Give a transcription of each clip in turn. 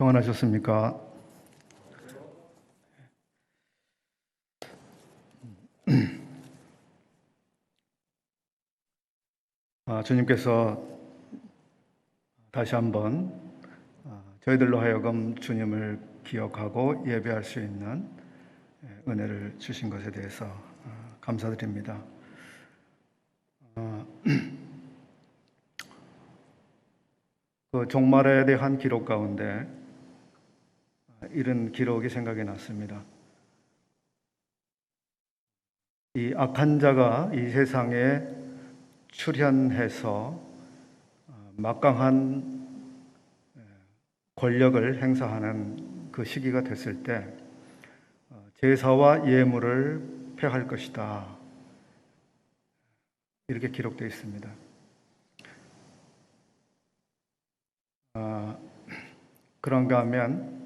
평안하셨습니까? 주님께서 다시 한번 저희들로 하여금 주님을 기억하고 예배할 수 있는 은혜를 주신 것에 대해서 감사드립니다. 그 종말에 대한 기록 가운데 이런 기록이 생각이 났습니다. 이 악한 자가 이 세상에 출현해서 막강한 권력을 행사하는 그 시기가 됐을 때 제사와 예물을 폐할 것이다, 이렇게 기록되어 있습니다. 그런가 하면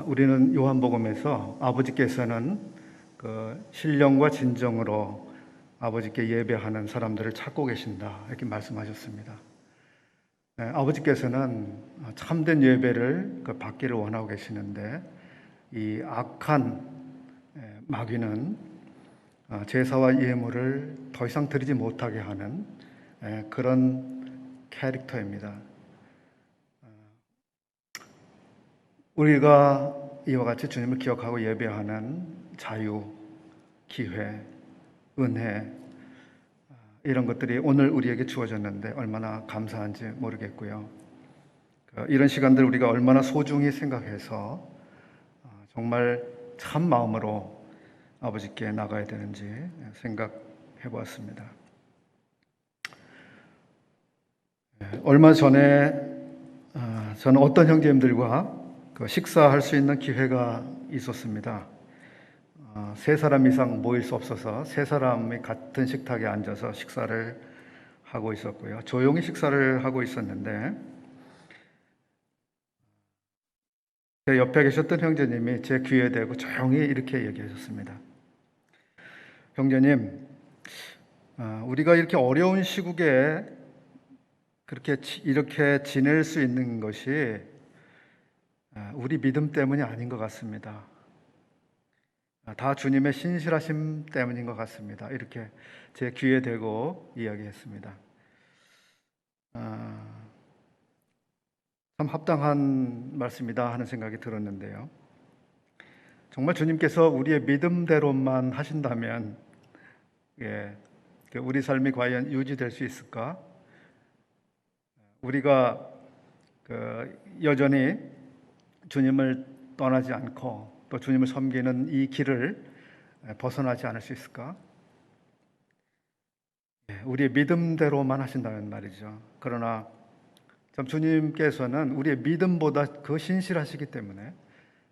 우리는 요한복음에서 아버지께서는 그 신령과 진정으로 아버지께 예배하는 사람들을 찾고 계신다, 이렇게 말씀하셨습니다. 아버지께서는 참된 예배를 받기를 원하고 계시는데 이 악한 마귀는 제사와 예물을 더 이상 드리지 못하게 하는 그런 캐릭터입니다. 우리가 이와 같이 주님을 기억하고 예배하는 자유, 기회, 은혜, 이런 것들이 오늘 우리에게 주어졌는데 얼마나 감사한지 모르겠고요. 이런 시간들 우리가 얼마나 소중히 생각해서 정말 참 마음으로 아버지께 나가야 되는지 생각해 보았습니다. 얼마 전에 저는 어떤 형제님들과 식사할 수 있는 기회가 있었습니다. 세 사람 이상 모일 수 없어서 세 사람이 같은 식탁에 앉아서 식사를 하고 있었고요. 조용히 식사를 하고 있었는데 제 옆에 계셨던 형제님이 제 귀에 대고 조용히 이렇게 얘기하셨습니다. 형제님, 우리가 이렇게 어려운 시국에 이렇게 지낼 수 있는 것이 우리 믿음 때문이 아닌 것 같습니다. 다 주님의 신실하심 때문인 것 같습니다. 이렇게 제 귀에 대고 이야기했습니다. 참 합당한 말씀이다 하는 생각이 들었는데요. 정말 주님께서 우리의 믿음대로만 하신다면 우리 삶이 과연 유지될 수 있을까? 우리가 여전히 주님을 떠나지 않고 또 주님을 섬기는 이 길을 벗어나지 않을 수 있을까? 우리의 믿음대로만 하신다면 말이죠. 그러나 참 주님께서는 우리의 믿음보다 그 신실하시기 때문에,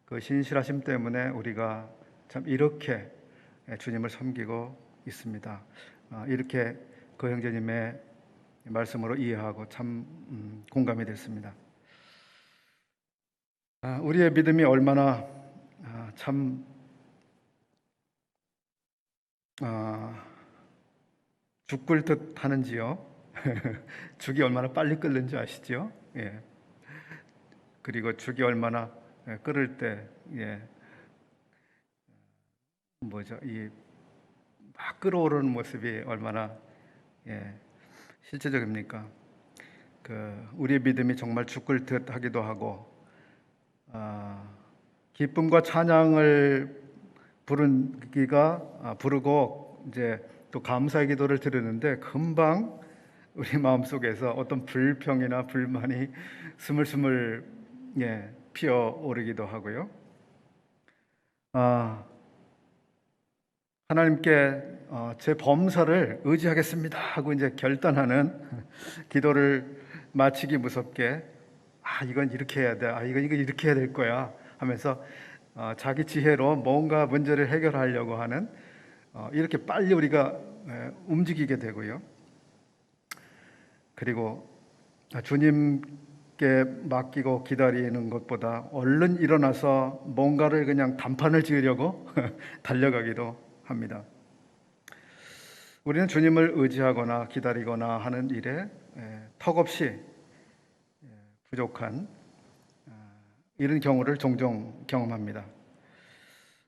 그 신실하심 때문에 우리가 참 이렇게 주님을 섬기고 있습니다. 이렇게 그 형제님의 말씀으로 이해하고 참 공감이 됐습니다. 우리의 믿음이 얼마나 참 죽을 듯 하는지요. 죽이 얼마나 빨리 끓는지 아시죠? 예. 그리고 죽이 얼마나 끓을 때 이 막 끓어오르는 모습이 얼마나 실제적입니까? 우리의 믿음이 정말 죽을 듯 하기도 하고, 기쁨과 찬양을 부르고 이제 또 감사의 기도를 드리는데 금방 우리 마음속에서 어떤 불평이나 불만이 스물스물 피어오르기도 하고요. 하나님께 제 범사를 의지하겠습니다 하고 이제 결단하는 기도를 마치기 무섭게 이건 이렇게 해야 돼, 이건 이렇게 해야 될 거야 하면서 자기 지혜로 뭔가 문제를 해결하려고 하는 이렇게 빨리 우리가 움직이게 되고요. 그리고 주님께 맡기고 기다리는 것보다 얼른 일어나서 뭔가를 그냥 단판을 지으려고 달려가기도 합니다. 우리는 주님을 의지하거나 기다리거나 하는 일에 턱없이 부족한 이런 경우를 종종 경험합니다.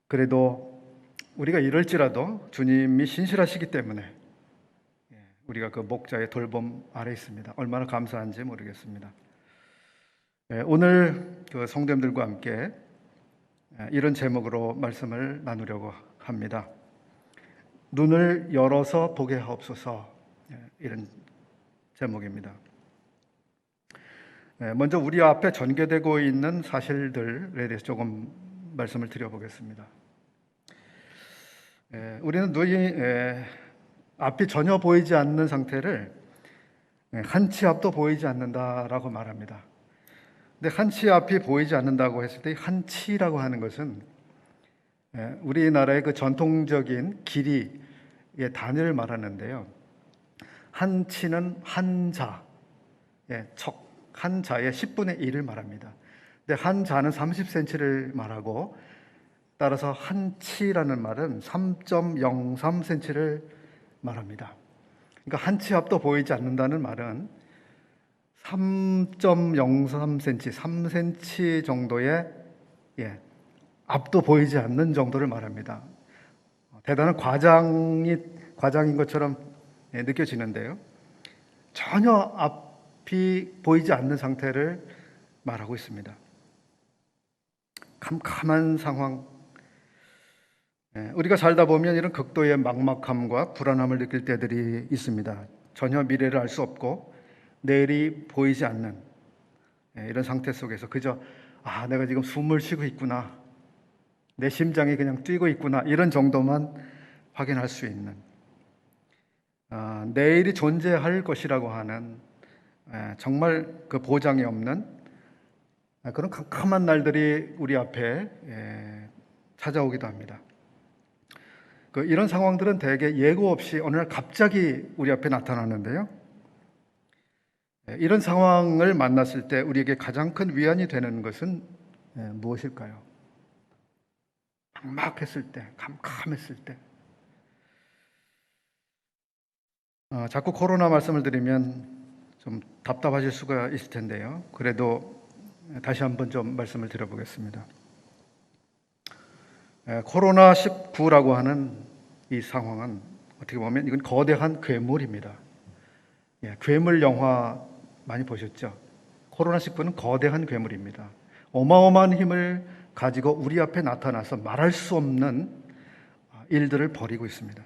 그래도 우리가 이럴지라도 주님이 신실하시기 때문에 우리가 그 목자의 돌봄 아래 있습니다. 얼마나 감사한지 모르겠습니다. 오늘 그 성도님들과 함께 이런 제목으로 말씀을 나누려고 합니다. 눈을 열어서 보게 하옵소서, 이런 제목입니다. 먼저 우리 앞에 전개되고 있는 사실들에 대해서 조금 말씀을 드려보겠습니다. 우리는 눈이 앞이 전혀 보이지 않는 상태를 한 치 앞도 보이지 않는다라고 말합니다. 근데 한 치 앞이 보이지 않는다고 했을 때 한 치라고 하는 것은 우리나라의 그 전통적인 길이의 단위를 말하는데요. 한 치는 한 자, 척, 한 자의 10분의 1을 말합니다. 근데 한 자는 30cm를 말하고, 따라서 한 치라는 말은 3.03cm를 말합니다. 그러니까 한 치 앞도 보이지 않는다는 말은 3.03cm, 3cm 정도의 앞도 보이지 않는 정도를 말합니다. 대단한 과장인 것처럼 느껴지는데요. 전혀 앞이 보이지 않는 상태를 말하고 있습니다. 캄캄한 상황. 우리가 살다 보면 이런 극도의 막막함과 불안함을 느낄 때들이 있습니다. 전혀 미래를 알 수 없고 내일이 보이지 않는 이런 상태 속에서 그저 내가 지금 숨을 쉬고 있구나, 내 심장이 그냥 뛰고 있구나, 이런 정도만 확인할 수 있는, 내일이 존재할 것이라고 하는 정말 그 보장이 없는 그런 캄캄한 날들이 우리 앞에 찾아오기도 합니다. 이런 상황들은 대개 예고 없이 어느 날 갑자기 우리 앞에 나타나는데요. 이런 상황을 만났을 때 우리에게 가장 큰 위안이 되는 것은 무엇일까요? 막막했을 때, 캄캄했을 때. 자꾸 코로나 말씀을 드리면 좀 답답하실 수가 있을 텐데요. 그래도 다시 한번 좀 말씀을 드려보겠습니다. 코로나19라고 하는 이 상황은 어떻게 보면 이건 거대한 괴물입니다. 괴물 영화 많이 보셨죠? 코로나19는 거대한 괴물입니다. 어마어마한 힘을 가지고 우리 앞에 나타나서 말할 수 없는 일들을 벌이고 있습니다.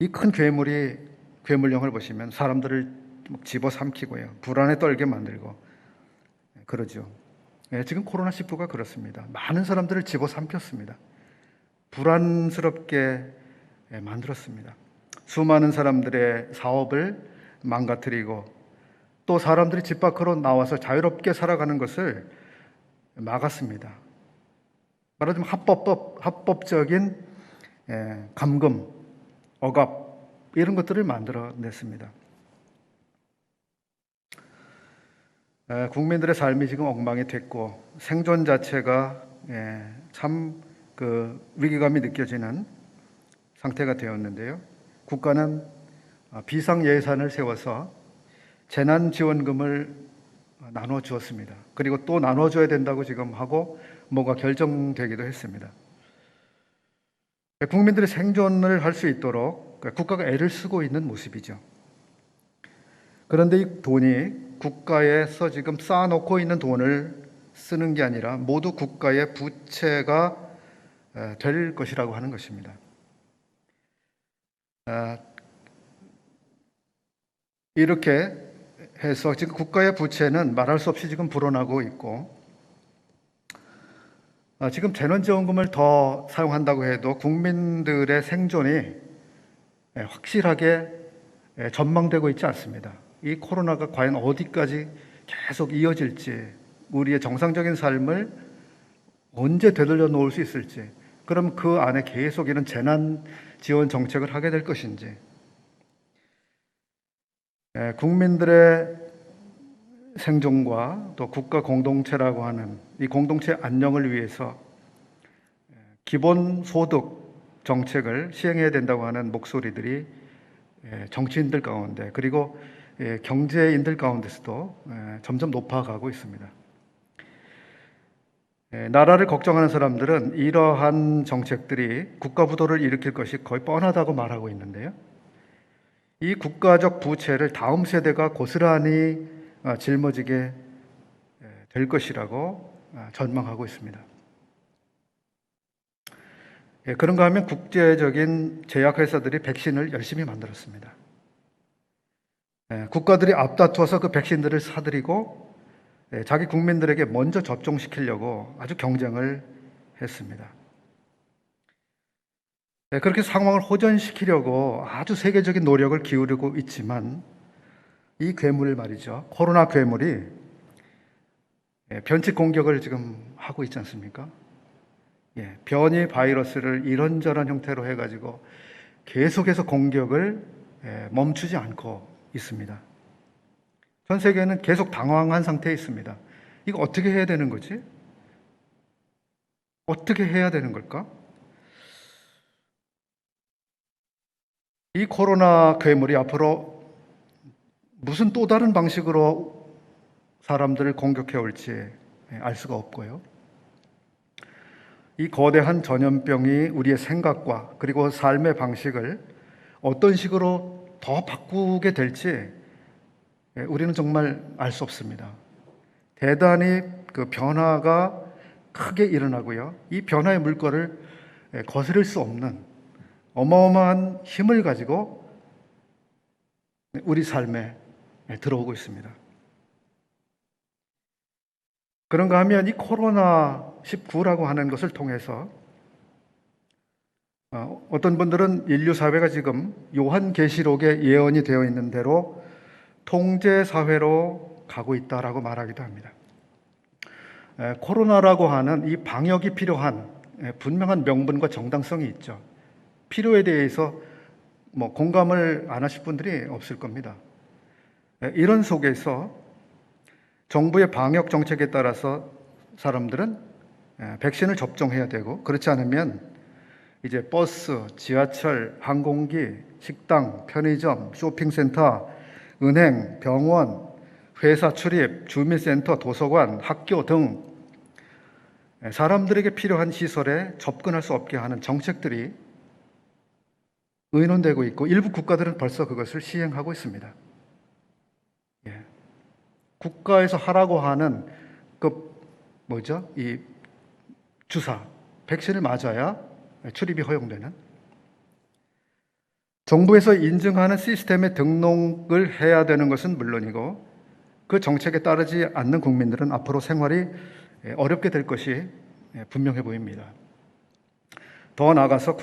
이 큰 괴물이, 괴물령을 보시면 사람들을 집어삼키고요, 불안에 떨게 만들고 그러죠. 지금 코로나19가 그렇습니다. 많은 사람들을 집어삼켰습니다. 불안스럽게 만들었습니다. 수많은 사람들의 사업을 망가뜨리고, 또 사람들이 집 밖으로 나와서 자유롭게 살아가는 것을 막았습니다. 말하자면 합법적인 감금, 억압, 이런 것들을 만들어냈습니다. 국민들의 삶이 지금 엉망이 됐고, 생존 자체가 참 위기감이 느껴지는 상태가 되었는데요. 국가는 비상 예산을 세워서 재난지원금을 나눠 주었습니다. 그리고 또 나눠줘야 된다고 지금 하고 뭐가 결정되기도 했습니다. 국민들의 생존을 할 수 있도록 국가가 애를 쓰고 있는 모습이죠. 그런데 이 돈이 국가에서 지금 쌓아놓고 있는 돈을 쓰는 게 아니라 모두 국가의 부채가 될 것이라고 하는 것입니다. 이렇게 해서 지금 국가의 부채는 말할 수 없이 지금 불어나고 있고, 지금 재난지원금을 더 사용한다고 해도 국민들의 생존이 확실하게 전망되고 있지 않습니다. 이 코로나가 과연 어디까지 계속 이어질지, 우리의 정상적인 삶을 언제 되돌려 놓을 수 있을지, 그럼 그 안에 계속 이런 재난 지원 정책을 하게 될 것인지, 국민들의 생존과 또 국가 공동체라고 하는 이 공동체 안녕을 위해서 기본소득 정책을 시행해야 된다고 하는 목소리들이 정치인들 가운데, 그리고 경제인들 가운데서도 점점 높아가고 있습니다. 나라를 걱정하는 사람들은 이러한 정책들이 국가 부도를 일으킬 것이 거의 뻔하다고 말하고 있는데요. 이 국가적 부채를 다음 세대가 고스란히 짊어지게 될 것이라고 전망하고 있습니다. 그런가 하면 국제적인 제약회사들이 백신을 열심히 만들었습니다. 국가들이 앞다투어서 그 백신들을 사들이고 자기 국민들에게 먼저 접종시키려고 아주 경쟁을 했습니다. 그렇게 상황을 호전시키려고 아주 세계적인 노력을 기울이고 있지만 이 괴물 말이죠. 코로나 괴물이 변칙 공격을 지금 하고 있지 않습니까? 변이 바이러스를 이런저런 형태로 해가지고 계속해서 공격을 멈추지 않고 있습니다. 전 세계는 계속 당황한 상태에 있습니다. 이거 어떻게 해야 되는 거지? 어떻게 해야 되는 걸까? 이 코로나 괴물이 앞으로 무슨 또 다른 방식으로 사람들을 공격해 올지 알 수가 없고요. 이 거대한 전염병이 우리의 생각과 그리고 삶의 방식을 어떤 식으로 더 바꾸게 될지 우리는 정말 알 수 없습니다. 대단히 그 변화가 크게 일어나고요. 이 변화의 물꼬를 거스를 수 없는 어마어마한 힘을 가지고 우리 삶에 들어오고 있습니다. 그런가 하면 이 코로나19라고 하는 것을 통해서 어떤 분들은 인류 사회가 지금 요한계시록에 예언이 되어 있는 대로 통제 사회로 가고 있다라고 말하기도 합니다. 코로나라고 하는 이 방역이 필요한 분명한 명분과 정당성이 있죠. 필요에 대해서 공감을 안 하실 분들이 없을 겁니다. 이런 속에서 정부의 방역 정책에 따라서 사람들은 백신을 접종해야 되고, 그렇지 않으면 이제 버스, 지하철, 항공기, 식당, 편의점, 쇼핑센터, 은행, 병원, 회사 출입, 주민센터, 도서관, 학교 등 사람들에게 필요한 시설에 접근할 수 없게 하는 정책들이 의논되고 있고, 일부 국가들은 벌써 그것을 시행하고 있습니다. 국가에서 하라고 하는 이 주사, 백신을 맞아야 출입이 허용되는, 정부에서 인증하는 시스템에 등록을 해야 되는 것은 물론이고, 그 정책에 따르지 않는 국민들은 앞으로 생활이 어렵게 될 것이 분명해 보입니다. 더 나아가서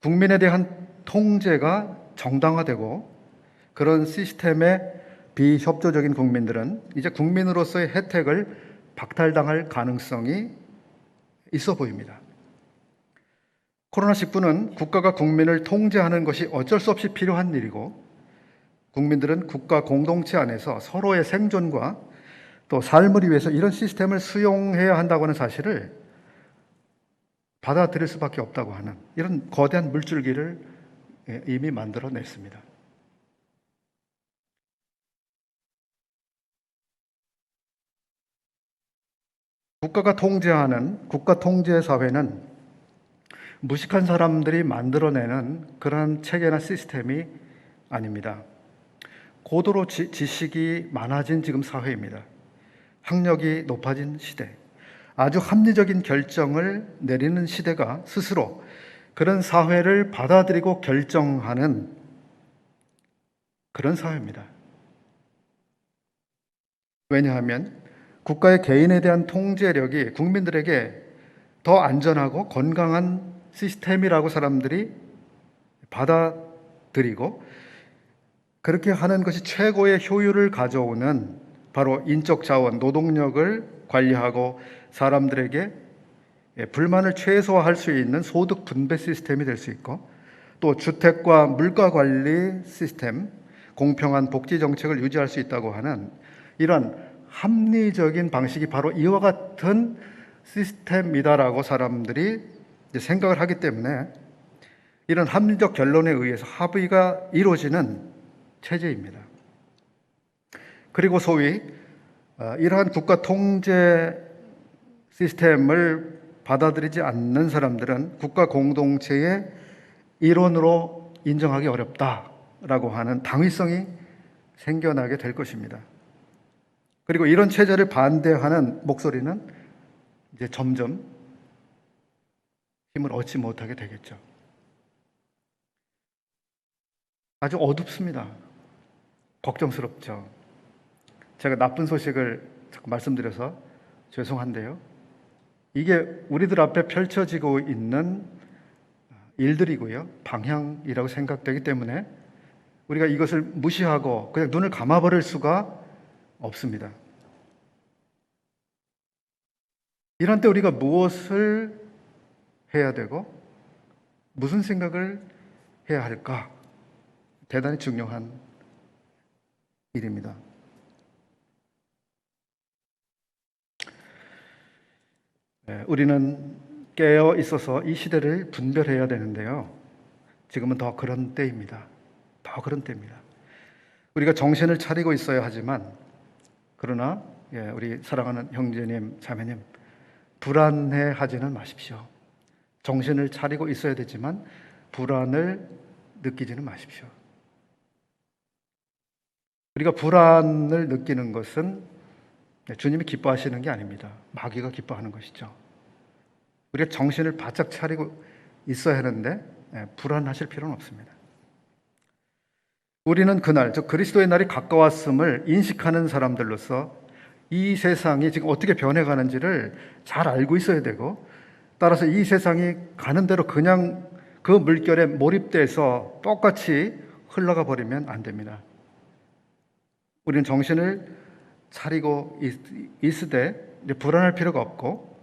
국민에 대한 통제가 정당화되고 그런 시스템에 비협조적인 국민들은 이제 국민으로서의 혜택을 박탈당할 가능성이 있어 보입니다. 코로나19는 국가가 국민을 통제하는 것이 어쩔 수 없이 필요한 일이고, 국민들은 국가 공동체 안에서 서로의 생존과 또 삶을 위해서 이런 시스템을 수용해야 한다고 하는 사실을 받아들일 수밖에 없다고 하는 이런 거대한 물줄기를 이미 만들어냈습니다. 국가가 통제하는 국가 통제 사회는 무식한 사람들이 만들어내는 그런 체계나 시스템이 아닙니다. 고도로 지식이 많아진 지금 사회입니다. 학력이 높아진 시대, 아주 합리적인 결정을 내리는 시대가 스스로 그런 사회를 받아들이고 결정하는 그런 사회입니다. 왜냐하면 국가의 개인에 대한 통제력이 국민들에게 더 안전하고 건강한 시스템이라고 사람들이 받아들이고, 그렇게 하는 것이 최고의 효율을 가져오는 바로 인적 자원, 노동력을 관리하고 사람들에게 불만을 최소화할 수 있는 소득 분배 시스템이 될 수 있고, 또 주택과 물가 관리 시스템, 공평한 복지 정책을 유지할 수 있다고 하는 이런 합리적인 방식이 바로 이와 같은 시스템이다라고 사람들이 생각을 하기 때문에 이런 합리적 결론에 의해서 합의가 이루어지는 체제입니다. 그리고 소위 이러한 국가 통제 시스템을 받아들이지 않는 사람들은 국가 공동체의 일원으로 인정하기 어렵다라고 하는 당위성이 생겨나게 될 것입니다. 그리고 이런 체제를 반대하는 목소리는 이제 점점 힘을 얻지 못하게 되겠죠. 아주 어둡습니다. 걱정스럽죠. 제가 나쁜 소식을 자꾸 말씀드려서 죄송한데요. 이게 우리들 앞에 펼쳐지고 있는 일들이고요. 방향이라고 생각되기 때문에 우리가 이것을 무시하고 그냥 눈을 감아버릴 수가 없습니다. 이런 때 우리가 무엇을 해야 되고 무슨 생각을 해야 할까? 대단히 중요한 일입니다. 우리는 깨어 있어서 이 시대를 분별해야 되는데요. 지금은 더 그런 때입니다. 더 그런 때입니다. 우리가 정신을 차리고 있어야 하지만 그러나 우리 사랑하는 형제님, 자매님, 불안해하지는 마십시오. 정신을 차리고 있어야 되지만 불안을 느끼지는 마십시오. 우리가 불안을 느끼는 것은 주님이 기뻐하시는 게 아닙니다. 마귀가 기뻐하는 것이죠. 우리가 정신을 바짝 차리고 있어야 하는데 불안하실 필요는 없습니다. 우리는 그날, 즉 그리스도의 날이 가까웠음을 인식하는 사람들로서 이 세상이 지금 어떻게 변해가는지를 잘 알고 있어야 되고, 따라서 이 세상이 가는 대로 그냥 그 물결에 몰입돼서 똑같이 흘러가 버리면 안 됩니다. 우리는 정신을 차리고 있으되 불안할 필요가 없고,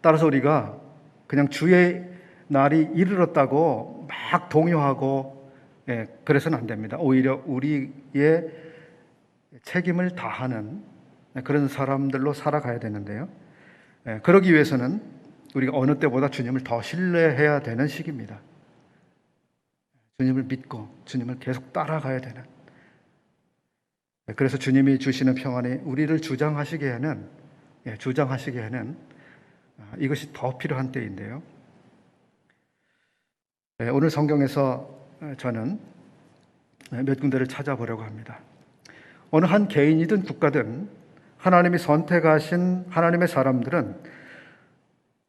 따라서 우리가 그냥 주의 날이 이르렀다고 막 동요하고 그래서는 안 됩니다. 오히려 우리의 책임을 다하는 그런 사람들로 살아가야 되는데요. 그러기 위해서는 우리가 어느 때보다 주님을 더 신뢰해야 되는 시기입니다. 주님을 믿고 주님을 계속 따라가야 되는. 그래서 주님이 주시는 평안이 우리를 주장하시기에는 이것이 더 필요한 때인데요. 오늘 성경에서 저는 몇 군데를 찾아보려고 합니다. 어느 한 개인이든 국가든 하나님이 선택하신 하나님의 사람들은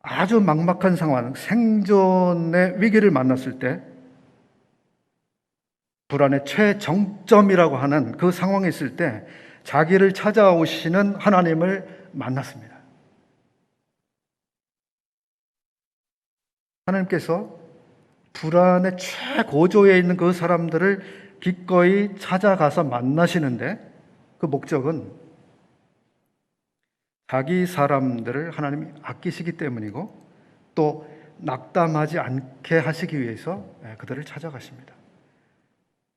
아주 막막한 상황, 생존의 위기를 만났을 때 불안의 최정점이라고 하는 그 상황에 있을 때 자기를 찾아오시는 하나님을 만났습니다. 하나님께서 불안의 최고조에 있는 그 사람들을 기꺼이 찾아가서 만나시는데 그 목적은 자기 사람들을 하나님이 아끼시기 때문이고 또 낙담하지 않게 하시기 위해서 그들을 찾아가십니다.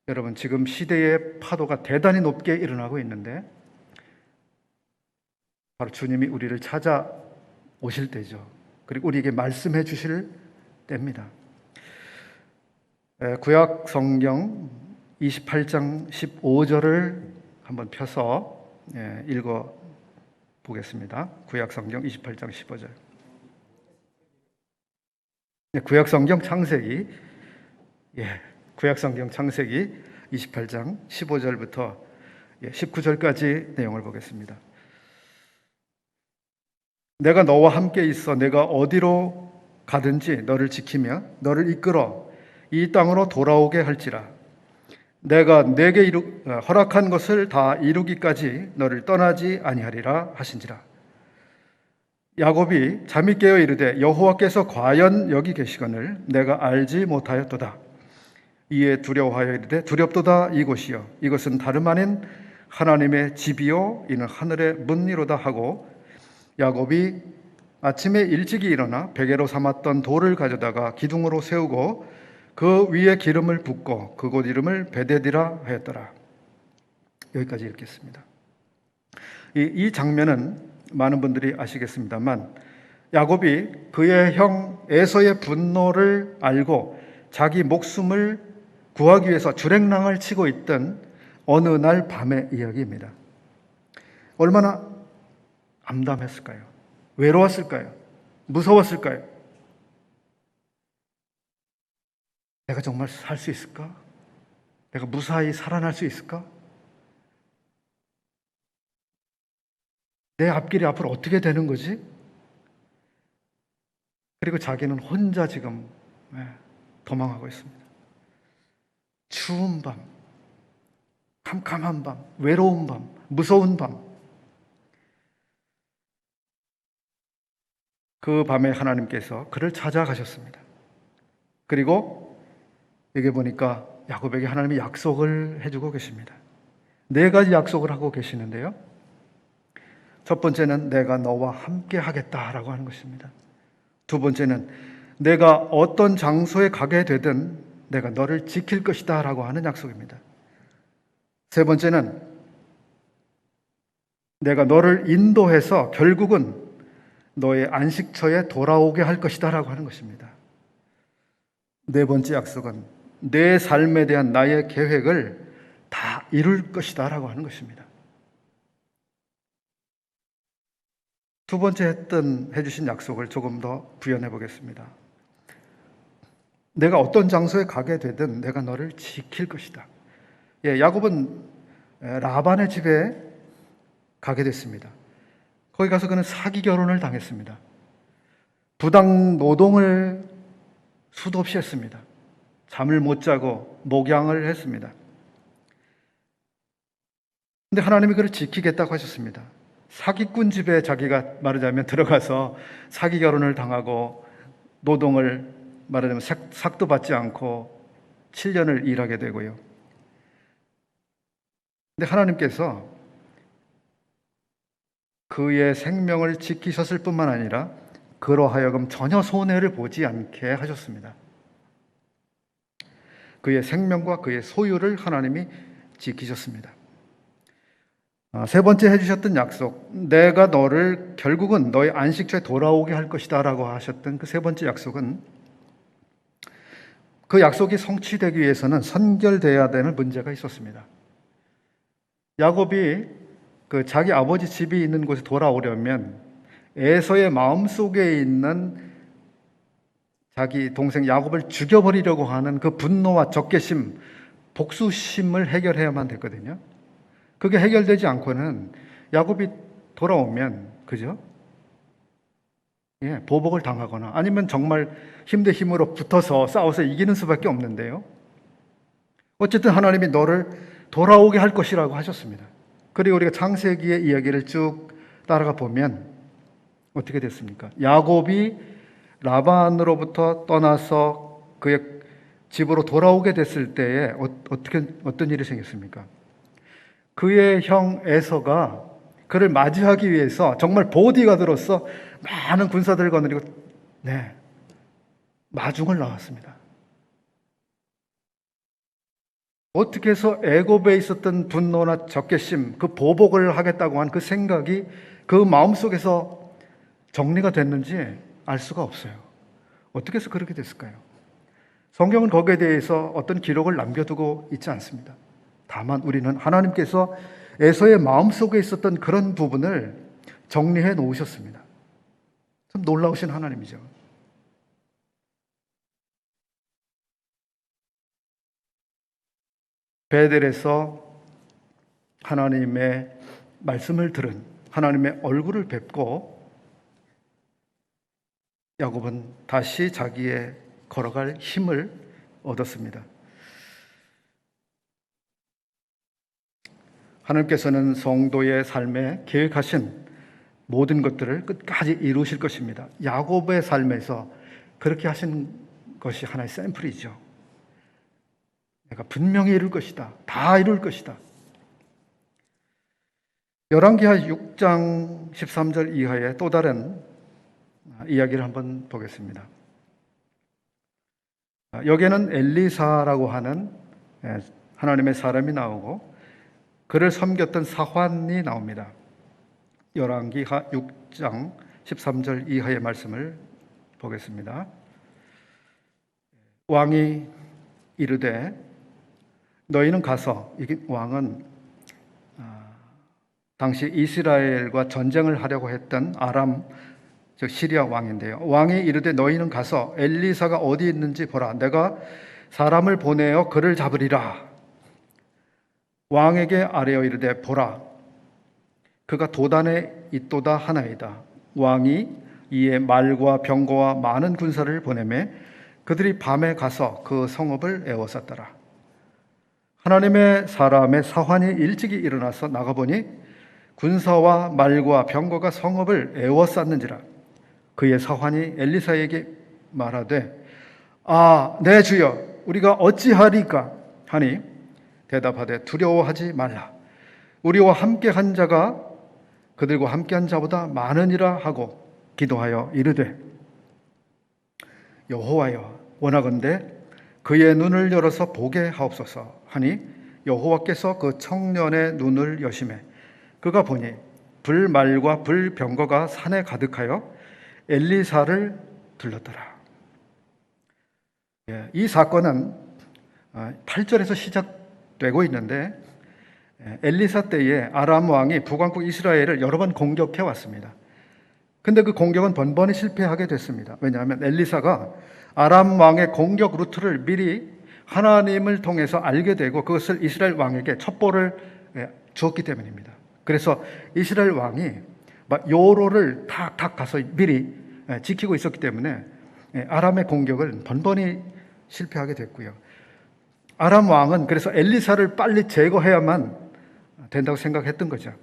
여러분, 지금 시대의 파도가 대단히 높게 일어나고 있는데 바로 주님이 우리를 찾아오실 때죠. 그리고 우리에게 말씀해 주실 때입니다. 구약 성경 28장 15절을 한번 펴서 읽어 보겠습니다. 구약 성경 28장 15절. 구약 성경 창세기 구약 성경 창세기 28장 15절부터 19절까지 내용을 보겠습니다. 내가 너와 함께 있어 내가 어디로 가든지 너를 지키며 너를 이끌어 이 땅으로 돌아오게 할지라. 내가 내게 허락한 것을 다 이루기까지 너를 떠나지 아니하리라 하신지라. 야곱이 잠이 깨어 이르되 여호와께서 과연 여기 계시거늘 내가 알지 못하였도다. 이에 두려워하여 이르되 두렵도다. 이곳이요 이것은 다름 아닌 하나님의 집이요 이는 하늘의 문이로다 하고, 야곱이 아침에 일찍이 일어나 베개로 삼았던 돌을 가져다가 기둥으로 세우고 그 위에 기름을 붓고 그곳 이름을 베데디라 하였더라. 여기까지 읽겠습니다. 이 장면은 많은 분들이 아시겠습니다만 야곱이 그의 형 에서의 분노를 알고 자기 목숨을 구하기 위해서 주랭랑을 치고 있던 어느 날 밤의 이야기입니다. 얼마나 암담했을까요? 외로웠을까요? 무서웠을까요? 내가 정말 살 수 있을까? 내가 무사히 살아날 수 있을까? 내 앞길이 앞으로 어떻게 되는 거지? 그리고 자기는 혼자 지금 도망하고 있습니다. 추운 밤, 캄캄한 밤, 외로운 밤, 무서운 밤. 그 밤에 하나님께서 그를 찾아가셨습니다. 그리고 여기 보니까 야곱에게 하나님이 약속을 해주고 계십니다. 4가지 약속을 하고 계시는데요. 첫 번째는 내가 너와 함께 하겠다라고 하는 것입니다. 두 번째는 내가 어떤 장소에 가게 되든 내가 너를 지킬 것이다 라고 하는 약속입니다. 세 번째는 내가 너를 인도해서 결국은 너의 안식처에 돌아오게 할 것이다 라고 하는 것입니다. 네 번째 약속은 내 삶에 대한 나의 계획을 다 이룰 것이다 라고 하는 것입니다. 두 번째 해주신 약속을 조금 더 부연해 보겠습니다. 내가 어떤 장소에 가게 되든 내가 너를 지킬 것이다. 야곱은 라반의 집에 가게 됐습니다. 거기 가서 그는 사기 결혼을 당했습니다. 부당 노동을 수도 없이 했습니다. 잠을 못 자고 목양을 했습니다. 근데 하나님이 그를 지키겠다고 하셨습니다. 사기꾼 집에 자기가 말하자면 들어가서 사기 결혼을 당하고 노동을 말하자면 삭도 받지 않고 7년을 일하게 되고요. 근데 하나님께서 그의 생명을 지키셨을 뿐만 아니라 그로 하여금 전혀 손해를 보지 않게 하셨습니다. 그의 생명과 그의 소유를 하나님이 지키셨습니다. 세 번째 해주셨던 약속, 내가 너를 결국은 너의 안식처에 돌아오게 할 것이다 라고 하셨던 그 세 번째 약속은 그 약속이 성취되기 위해서는 선결되어야 되는 문제가 있었습니다. 야곱이 그 자기 아버지 집이 있는 곳에 돌아오려면 에서의 마음속에 있는 자기 동생 야곱을 죽여버리려고 하는 그 분노와 적개심, 복수심을 해결해야만 됐거든요. 그게 해결되지 않고는 야곱이 돌아오면 그죠? 보복을 당하거나 아니면 정말 힘 대 힘으로 붙어서 싸워서 이기는 수밖에 없는데요. 어쨌든 하나님이 너를 돌아오게 할 것이라고 하셨습니다. 그리고 우리가 창세기의 이야기를 쭉 따라가 보면 어떻게 됐습니까? 야곱이 라반으로부터 떠나서 그의 집으로 돌아오게 됐을 때에 어떤 일이 생겼습니까? 그의 형 에서가 그를 맞이하기 위해서 정말 보디가드로서 많은 군사들을 거느리고 마중을 나왔습니다. 어떻게 해서 애굽에 있었던 분노나 적개심, 그 보복을 하겠다고 한 그 생각이 그 마음속에서 정리가 됐는지 알 수가 없어요. 어떻게 해서 그렇게 됐을까요? 성경은 거기에 대해서 어떤 기록을 남겨두고 있지 않습니다. 다만 우리는 하나님께서 에서의 마음속에 있었던 그런 부분을 정리해 놓으셨습니다. 참 놀라우신 하나님이죠. 베델에서 하나님의 말씀을 들은 하나님의 얼굴을 뵙고 야곱은 다시 자기의 걸어갈 힘을 얻었습니다. 하나님께서는 성도의 삶에 계획하신 모든 것들을 끝까지 이루실 것입니다. 야곱의 삶에서 그렇게 하신 것이 하나의 샘플이죠. 내가 분명히 이룰 것이다. 다 이룰 것이다. 열왕기하 6장 13절 이하의 또 다른 이야기를 한번 보겠습니다. 여기에는 엘리사라고 하는 하나님의 사람이 나오고 그를 섬겼던 사환이 나옵니다. 열왕기하 6장 13절 이하의 말씀을 보겠습니다. 왕이 이르되 너희는 가서, 이게 왕은 당시 이스라엘과 전쟁을 하려고 했던 아람, 즉 시리아 왕인데요. 왕이 이르되 너희는 가서 엘리사가 어디 있는지 보라. 내가 사람을 보내어 그를 잡으리라. 왕에게 아뢰어 이르되 보라. 그가 도단에 있도다 하나이다. 왕이 이에 말과 병거와 많은 군사를 보내매 그들이 밤에 가서 그 성읍을 에워쌌더라. 하나님의 사람의 사환이 일찍이 일어나서 나가보니 군사와 말과 병거가 성읍을 에워쌌는지라. 그의 사환이 엘리사에게 말하되 내 주여 우리가 어찌하리까 하니 대답하되 두려워하지 말라. 우리와 함께 한 자가 그들과 함께 한 자보다 많으니라 하고 기도하여 이르되 여호와여 원하건대 그의 눈을 열어서 보게 하옵소서 하니 여호와께서 그 청년의 눈을 여시매 그가 보니 불말과 불병거가 산에 가득하여 엘리사를 들렀더라. 이 사건은 8절에서 시작되고 있는데 엘리사 때에 아람 왕이 북왕국 이스라엘을 여러 번 공격해 왔습니다. 근데 그 공격은 번번이 실패하게 됐습니다. 왜냐하면 엘리사가 아람 왕의 공격 루트를 미리 하나님을 통해서 알게 되고 그것을 이스라엘 왕에게 첩보를 주었기 때문입니다. 그래서 이스라엘 왕이 요로를 탁탁 가서 미리 지키고 있었기 때문에 아람의 공격을 번번이 실패하게 됐고요. 아람 왕은 그래서 엘리사를 빨리 제거해야만 된다고 생각했던 거죠.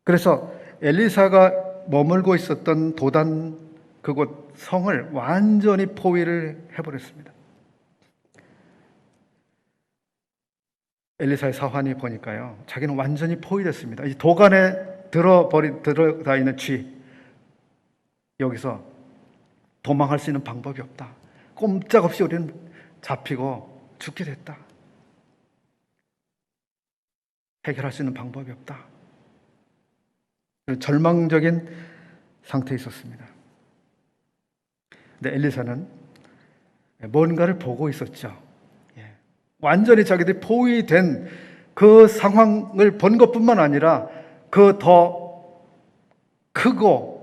그래서 엘리사가 머물고 있었던 도단 그곳 성을 완전히 포위를 해버렸습니다. 엘리사의 사환이 보니까요, 자기는 완전히 포위됐습니다. 이 도간에 들어가 있는 쥐, 여기서 도망할 수 있는 방법이 없다. 꼼짝없이 우리는 잡히고 죽게 됐다. 해결할 수 있는 방법이 없다. 절망적인 상태에 있었습니다. 근데 엘리사는 뭔가를 보고 있었죠. 완전히 자기들이 포위된 그 상황을 본 것뿐만 아니라 그 더 크고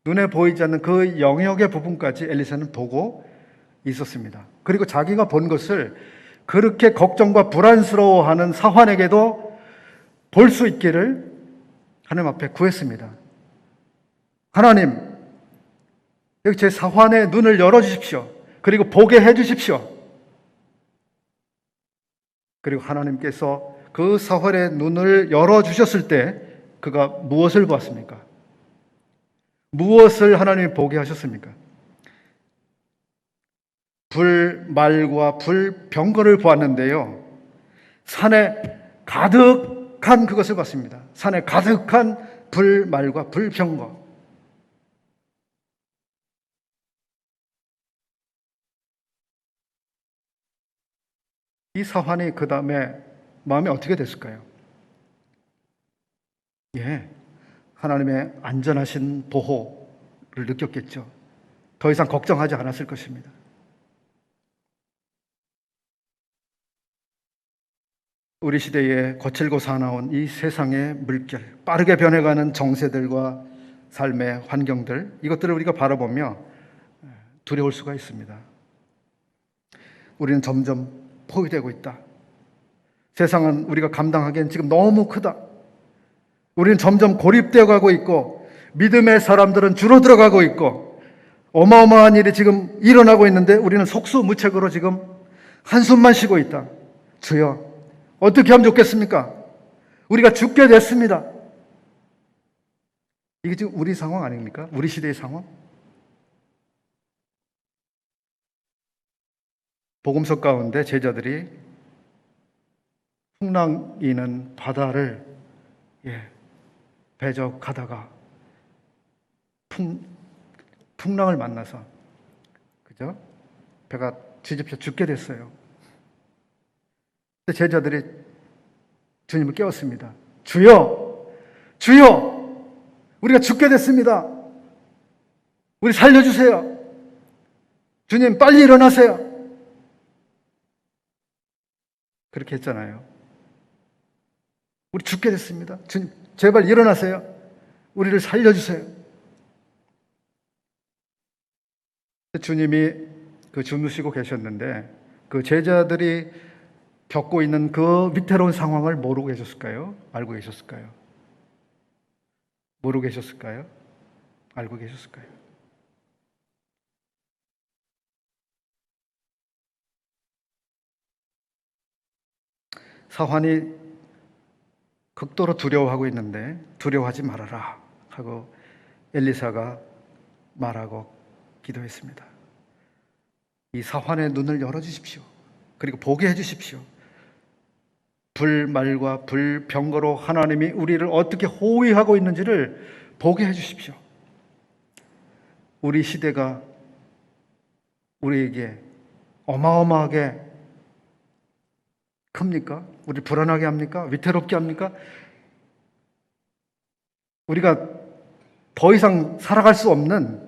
눈에 보이지 않는 그 영역의 부분까지 엘리사는 보고 있었습니다. 그리고 자기가 본 것을 그렇게 걱정과 불안스러워하는 사환에게도 볼 수 있기를 하나님 앞에 구했습니다. 하나님, 여기 제 사환의 눈을 열어주십시오. 그리고 보게 해주십시오. 그리고 하나님께서 그 사환의 눈을 열어주셨을 때 그가 무엇을 보았습니까? 무엇을 하나님이 보게 하셨습니까? 불말과 불병거를 보았는데요. 산에 가득한 그것을 봤습니다. 산에 가득한 불말과 불병거. 이 사환이 그 다음에 마음이 어떻게 됐을까요? 하나님의 안전하신 보호를 느꼈겠죠. 더 이상 걱정하지 않았을 것입니다. 우리 시대에 거칠고 사나운 이 세상의 물결, 빠르게 변해가는 정세들과 삶의 환경들, 이것들을 우리가 바라보며 두려울 수가 있습니다. 우리는 점점 포위되고 있다. 세상은 우리가 감당하기엔 지금 너무 크다. 우리는 점점 고립되어 가고 있고 믿음의 사람들은 줄어들어 가고 있고 어마어마한 일이 지금 일어나고 있는데 우리는 속수무책으로 지금 한숨만 쉬고 있다. 주여, 어떻게 하면 좋겠습니까? 우리가 죽게 됐습니다. 이게 지금 우리 상황 아닙니까? 우리 시대의 상황? 복음서 가운데 제자들이 풍랑이는 바다를 배적하다가 풍랑을 만나서 그죠? 배가 뒤집혀 죽게 됐어요. 제자들이 주님을 깨웠습니다. 주여! 주여! 우리가 죽게 됐습니다. 우리 살려주세요. 주님 빨리 일어나세요. 그렇게 했잖아요. 우리 죽게 됐습니다. 주님, 제발 일어나세요. 우리를 살려주세요. 주님이 주무시고 계셨는데 그 제자들이 겪고 있는 그 위태로운 상황을 모르고 계셨을까요? 알고 계셨을까요? 모르고 계셨을까요? 알고 계셨을까요? 사환이 극도로 두려워하고 있는데 두려워하지 말아라 하고 엘리사가 말하고 기도했습니다. 이 사환의 눈을 열어주십시오. 그리고 보게 해주십시오. 불말과 불병거로 하나님이 우리를 어떻게 호위하고 있는지를 보게 해주십시오. 우리 시대가 우리에게 어마어마하게 큽니까? 우리 불안하게 합니까? 위태롭게 합니까? 우리가 더 이상 살아갈 수 없는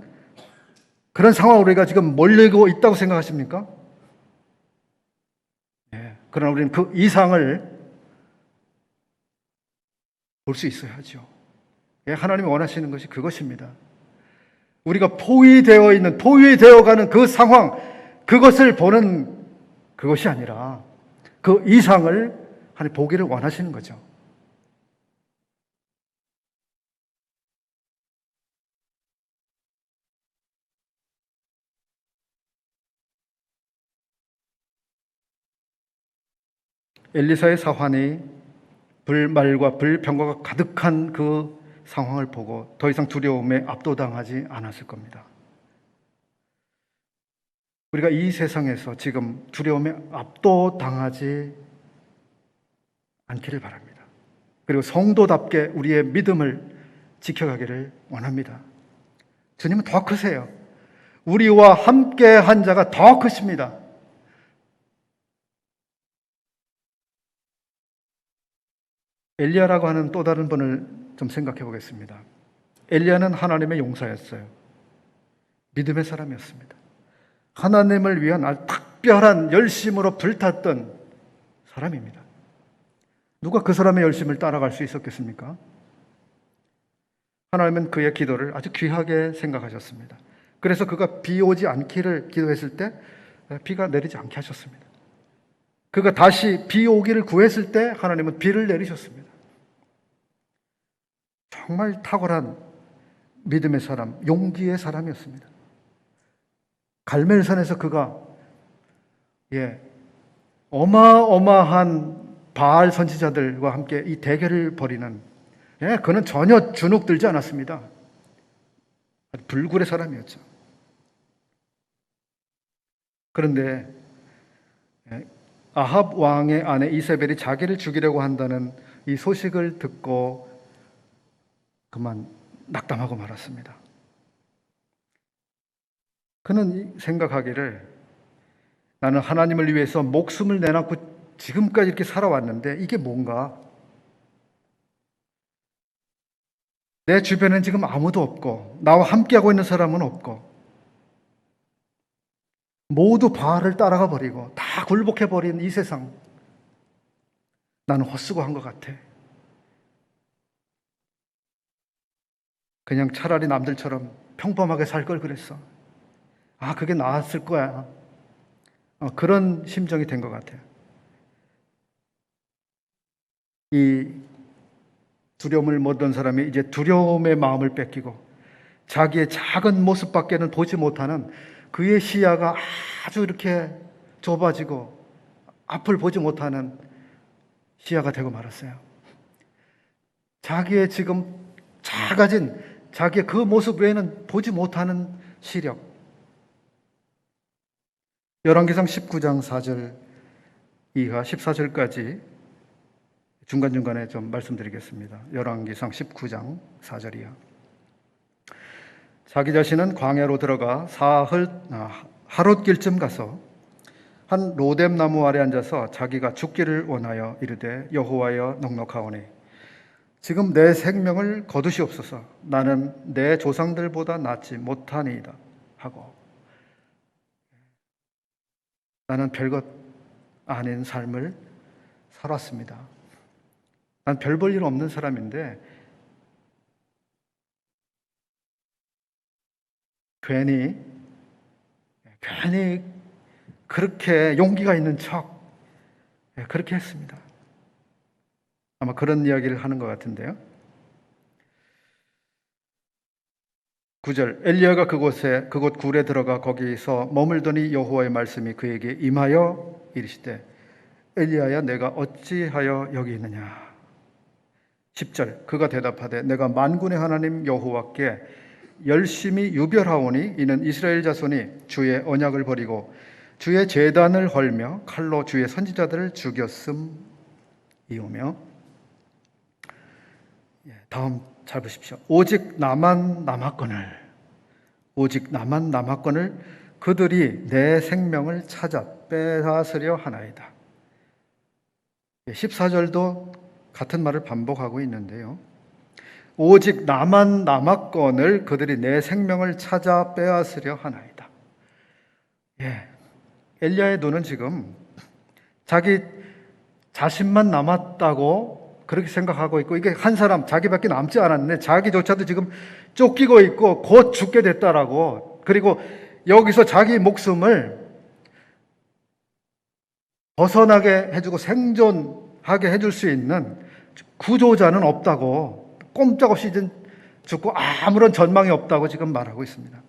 그런 상황으로 우리가 지금 몰리고 있다고 생각하십니까? 네. 그러나 우리는 그 이상을 볼 수 있어야죠. 예, 하나님이 원하시는 것이 그것입니다. 우리가 포위되어 가는 그 상황, 그것을 보는 그것이 아니라 그 이상을 하나님 보기를 원하시는 거죠. 엘리사의 사환이 불말과 불병거가 가득한 그 상황을 보고 더 이상 두려움에 압도당하지 않았을 겁니다. 우리가 이 세상에서 지금 두려움에 압도당하지 않기를 바랍니다. 그리고 성도답게 우리의 믿음을 지켜가기를 원합니다. 주님은 더 크세요. 우리와 함께 한 자가 더 크십니다. 엘리야라고 하는 또 다른 분을 좀 생각해 보겠습니다. 엘리야는 하나님의 용사였어요. 믿음의 사람이었습니다. 하나님을 위한 아주 특별한 열심으로 불탔던 사람입니다. 누가 그 사람의 열심을 따라갈 수 있었겠습니까? 하나님은 그의 기도를 아주 귀하게 생각하셨습니다. 그래서 그가 비 오지 않기를 기도했을 때 비가 내리지 않게 하셨습니다. 그가 다시 비 오기를 구했을 때 하나님은 비를 내리셨습니다. 정말 탁월한 믿음의 사람, 용기의 사람이었습니다. 갈멜산에서 그가 어마어마한 바알 선지자들과 함께 이 대결을 벌이는 그는 전혀 주눅들지 않았습니다. 불굴의 사람이었죠. 그런데 아합 왕의 아내 이세벨이 자기를 죽이려고 한다는 이 소식을 듣고 그만 낙담하고 말았습니다. 그는 생각하기를 나는 하나님을 위해서 목숨을 내놓고 지금까지 이렇게 살아왔는데 이게 뭔가? 내 주변엔 지금 아무도 없고 나와 함께하고 있는 사람은 없고 모두 바알을 따라가 버리고 다 굴복해 버린 이 세상, 나는 헛수고한 것 같아. 그냥 차라리 남들처럼 평범하게 살 걸 그랬어. 그게 나았을 거야. 그런 심정이 된 것 같아요. 이 두려움을 모르던 사람이 이제 두려움의 마음을 뺏기고 자기의 작은 모습밖에는 보지 못하는, 그의 시야가 아주 이렇게 좁아지고 앞을 보지 못하는 시야가 되고 말았어요. 자기의 지금 작아진 자기의 그 모습 외에는 보지 못하는 시력. 열왕기상 19장 4절 이하 14절까지 중간중간에 좀 말씀드리겠습니다. 열왕기상 19장 4절 이하. 자기 자신은 광야로 들어가 하롯길쯤 가서 한 로뎀 나무 아래 앉아서 자기가 죽기를 원하여 이르되 여호와여 넉넉하오니 지금 내 생명을 거두시옵소서. 나는 내 조상들보다 낫지 못하니이다 하고, 나는 별것 아닌 삶을 살았습니다. 난 별 볼 일 없는 사람인데 괜히 그렇게 용기가 있는 척 그렇게 했습니다. 아마 그런 이야기를 하는 것 같은데요. 9절, 엘리야가 그곳 굴에 들어가 거기서 머물더니 여호와의 말씀이 그에게 임하여 이르시되 엘리야야 내가 어찌하여 여기 있느냐. 10절, 그가 대답하되 내가 만군의 하나님 여호와께 열심히 유별하오니 이는 이스라엘 자손이 주의 언약을 버리고 주의 제단을 헐며 칼로 주의 선지자들을 죽였음이오며. 다음 잘 보십시오. 오직 나만 남았거늘 그들이 내 생명을 찾아 빼앗으려 하나이다. 14절도 같은 말을 반복하고 있는데요. 오직 나만 남았거늘 그들이 내 생명을 찾아 빼앗으려 하나이다. 엘리야의 눈은 지금 자기 자신만 남았다고 그렇게 생각하고 있고, 이게 한 사람 자기밖에 남지 않았는데 자기조차도 지금 쫓기고 있고 곧 죽게 됐다라고, 그리고 여기서 자기 목숨을 벗어나게 해주고 생존하게 해줄 수 있는 구조자는 없다고, 꼼짝없이 죽고 아무런 전망이 없다고 지금 말하고 있습니다.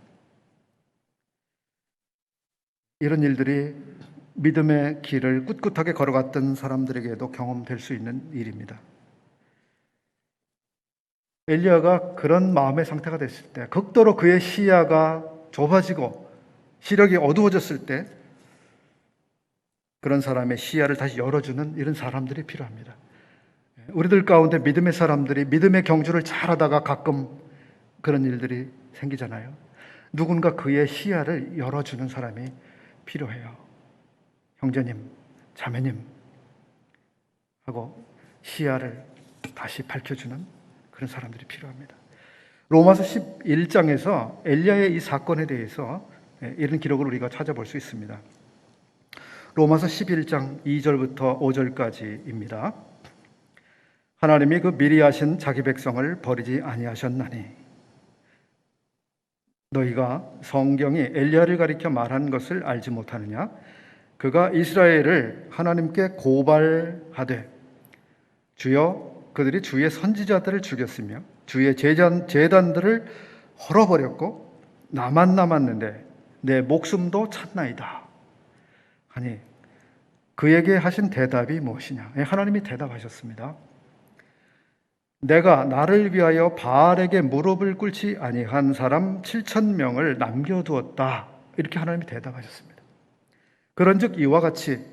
이런 일들이 믿음의 길을 꿋꿋하게 걸어갔던 사람들에게도 경험될 수 있는 일입니다. 엘리야가 그런 마음의 상태가 됐을 때, 극도로 그의 시야가 좁아지고 시력이 어두워졌을 때 그런 사람의 시야를 다시 열어주는 이런 사람들이 필요합니다. 우리들 가운데 믿음의 사람들이 믿음의 경주를 잘하다가 가끔 그런 일들이 생기잖아요. 누군가 그의 시야를 열어주는 사람이 필요해요. 형제님, 자매님 하고 시야를 다시 밝혀주는 그런 사람들이 필요합니다. 로마서 11장에서 엘리야의 이 사건에 대해서 이런 기록을 우리가 찾아볼 수 있습니다. 로마서 11장 2절부터 5절까지입니다. 하나님이 그 미리 하신 자기 백성을 버리지 아니하셨나니 너희가 성경이 엘리야를 가리켜 말한 것을 알지 못하느냐? 그가 이스라엘을 하나님께 고발하되 주여 그들이 주의 선지자들을 죽였으며 주의 제단들을 헐어버렸고 나만 남았는데 내 목숨도 찾나이다 하니 그에게 하신 대답이 무엇이냐? 하나님이 대답하셨습니다. 내가 나를 위하여 바알에게 무릎을 꿇지 아니한 사람 7,000명을 남겨두었다. 이렇게 하나님이 대답하셨습니다. 그런즉 이와 같이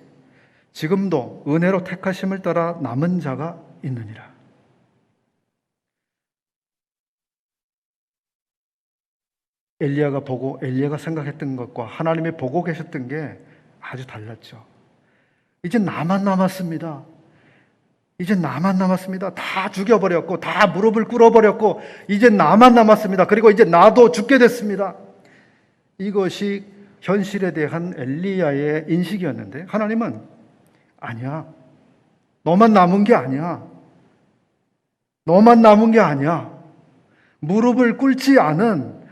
지금도 은혜로 택하심을 따라 남은 자가 있느니라. 엘리야가 생각했던 것과 하나님이 보고 계셨던 게 아주 달랐죠. 이제 나만 남았습니다. 다 죽여버렸고 다 무릎을 꿇어버렸고 이제 나만 남았습니다. 그리고 이제 나도 죽게 됐습니다. 이것이 현실에 대한 엘리야의 인식이었는데 하나님은 아니야. 너만 남은 게 아니야. 무릎을 꿇지 않은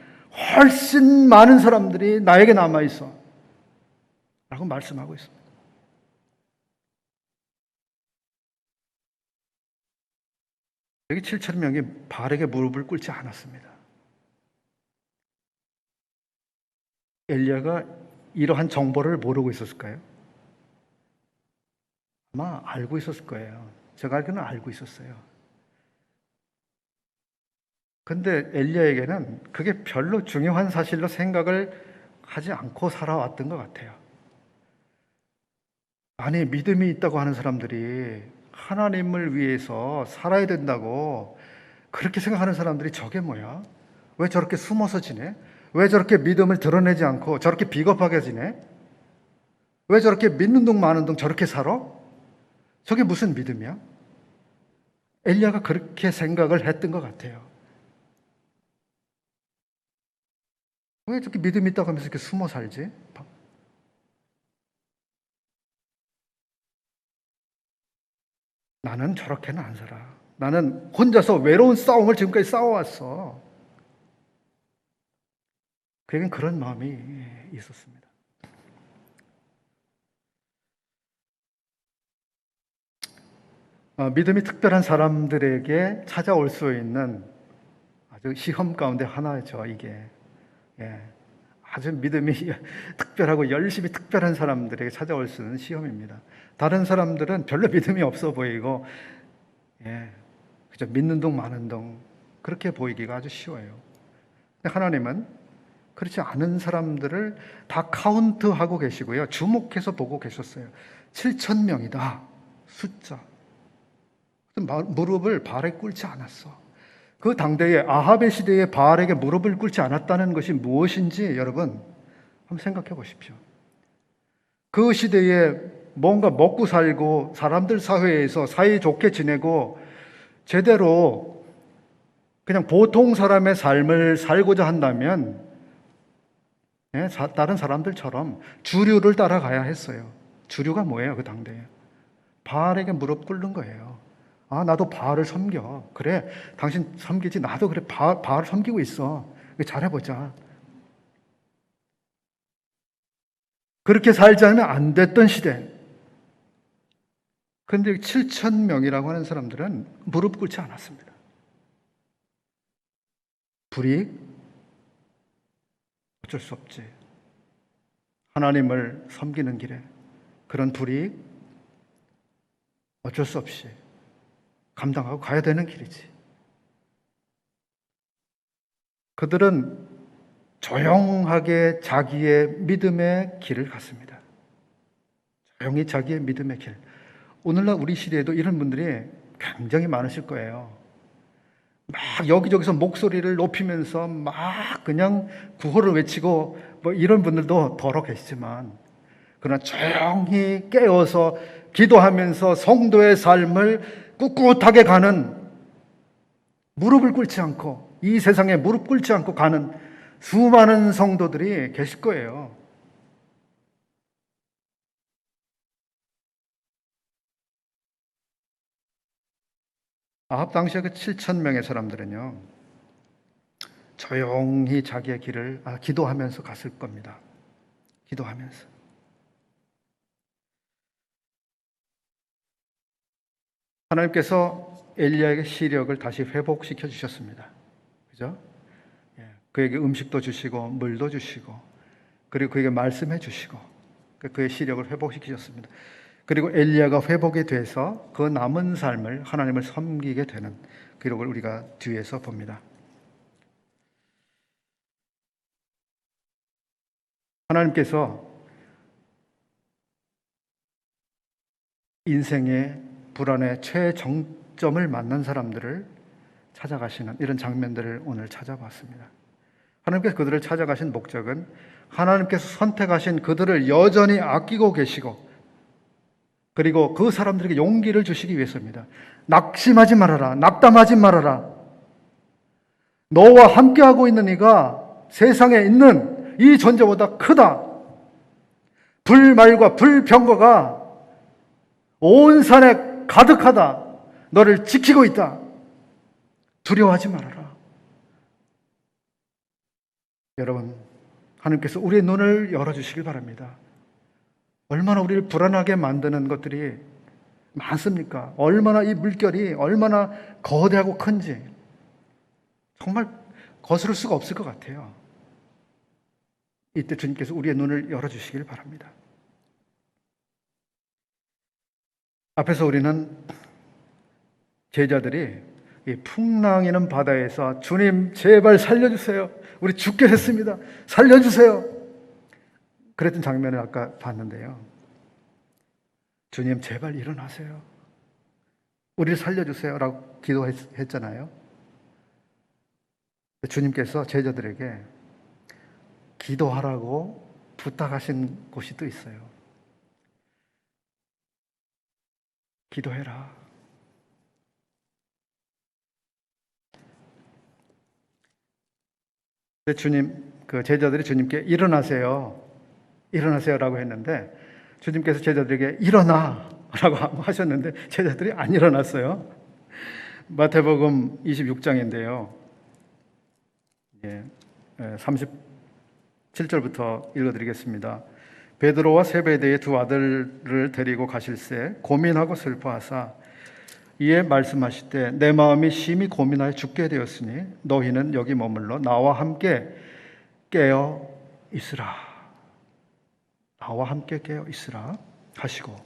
훨씬 많은 사람들이 나에게 남아있어 라고 말씀하고 있습니다. 여기 7,000명이 바알에게 무릎을 꿇지 않았습니다. 엘리야가 이러한 정보를 모르고 있었을까요? 아마 알고 있었을 거예요. 제가 알기로는 알고 있었어요. 근데 엘리야에게는 그게 별로 중요한 사실로 생각을 하지 않고 살아왔던 것 같아요. 아니, 믿음이 있다고 하는 사람들이 하나님을 위해서 살아야 된다고 그렇게 생각하는 사람들이 저게 뭐야? 왜 저렇게 숨어서 지내? 왜 저렇게 믿음을 드러내지 않고 저렇게 비겁하게 지내? 왜 저렇게 믿는 둥 마는 둥 저렇게 살아? 저게 무슨 믿음이야? 엘리야가 그렇게 생각을 했던 것 같아요. 왜 저렇게 믿음이 있다고 하면서 이렇게 숨어 살지? 나는 저렇게는 안 살아. 나는 혼자서 외로운 싸움을 지금까지 싸워왔어. 그에겐 그런 마음이 있었습니다. 믿음이 특별한 사람들에게 찾아올 수 있는 아주 시험 가운데 하나죠, 이게. 예. 아주 믿음이 특별하고 열심히 특별한 사람들에게 찾아올 수 있는 시험입니다. 다른 사람들은 별로 믿음이 없어 보이고, 예, 그죠, 믿는 동 마는 동 그렇게 보이기가 아주 쉬워요. 근데 하나님은 그렇지 않은 사람들을 다 카운트하고 계시고요, 주목해서 보고 계셨어요. 7천 명이다, 숫자. 무릎을 발에 꿇지 않았어. 그 당대에 아합의 시대에 바알에게 무릎을 꿇지 않았다는 것이 무엇인지 여러분 한번 생각해 보십시오. 그 시대에 뭔가 먹고 살고 사람들 사회에서 사이좋게 지내고 제대로 그냥 보통 사람의 삶을 살고자 한다면 다른 사람들처럼 주류를 따라가야 했어요. 주류가 뭐예요? 그 당대에 바알에게 무릎 꿇는 거예요. 아, 나도 바알을 섬겨. 그래, 당신 섬기지. 나도 그래, 바알을 섬기고 있어. 잘해보자. 그렇게 살지 않으면 안 됐던 시대. 그런데 7천 명이라고 하는 사람들은 무릎 꿇지 않았습니다. 불이익? 어쩔 수 없지. 하나님을 섬기는 길에 그런 불이익? 어쩔 수 없이 감당하고 가야 되는 길이지. 그들은 조용하게 자기의 믿음의 길을 갔습니다. 조용히 자기의 믿음의 길. 오늘날 우리 시대에도 이런 분들이 굉장히 많으실 거예요. 막 여기저기서 목소리를 높이면서 막 그냥 구호를 외치고 뭐 이런 분들도 더러 계시지만, 그러나 조용히 깨어서 기도하면서 성도의 삶을 꿋꿋하게 가는, 무릎을 꿇지 않고 이 세상에 무릎 꿇지 않고 가는 수많은 성도들이 계실 거예요. 아합 당시에 그 7천 명의 사람들은요, 조용히 자기의 길을 기도하면서 갔을 겁니다. 기도하면서. 하나님께서 엘리야에게 시력을 다시 회복시켜 주셨습니다. 그죠? 그에게 음식도 주시고 물도 주시고 그리고 그에게 말씀해 주시고 그의 시력을 회복시키셨습니다. 그리고 엘리야가 회복이 돼서 그 남은 삶을 하나님을 섬기게 되는 기록을 우리가 뒤에서 봅니다. 하나님께서 인생의 불안의 최정점을 만난 사람들을 찾아가시는 이런 장면들을 오늘 찾아봤습니다. 하나님께서 그들을 찾아가신 목적은 하나님께서 선택하신 그들을 여전히 아끼고 계시고 그리고 그 사람들에게 용기를 주시기 위해서입니다. 낙심하지 말아라. 낙담하지 말아라. 너와 함께하고 있는 이가 세상에 있는 이 존재보다 크다. 불말과 불병거가 온 산에 가득하다. 너를 지키고 있다. 두려워하지 말아라. 여러분, 하나님께서 우리의 눈을 열어주시길 바랍니다. 얼마나 우리를 불안하게 만드는 것들이 많습니까? 얼마나 이 물결이 얼마나 거대하고 큰지 정말 거스를 수가 없을 것 같아요. 이때 주님께서 우리의 눈을 열어주시길 바랍니다. 앞에서 우리는 제자들이 이 풍랑이는 바다에서 주님 제발 살려주세요. 우리 죽게 됐습니다. 살려주세요. 그랬던 장면을 아까 봤는데요. 주님 제발 일어나세요. 우리를 살려주세요 라고 기도했잖아요. 주님께서 제자들에게 기도하라고 부탁하신 곳이 또 있어요. 기도해라. 주님, 그 제자들이 주님께 일어나세요. 일어나세요라고 했는데 주님께서 제자들에게 일어나 라고 하셨는데 제자들이 안 일어났어요. 마태복음 26장인데요. 37절부터 읽어드리겠습니다. 베드로와 세베대의 두 아들을 데리고 가실새 고민하고 슬퍼하사 이에 말씀하시되 내 마음이 심히 고민하여 죽게 되었으니 너희는 여기 머물러 나와 함께 깨어 있으라. 나와 함께 깨어 있으라 하시고,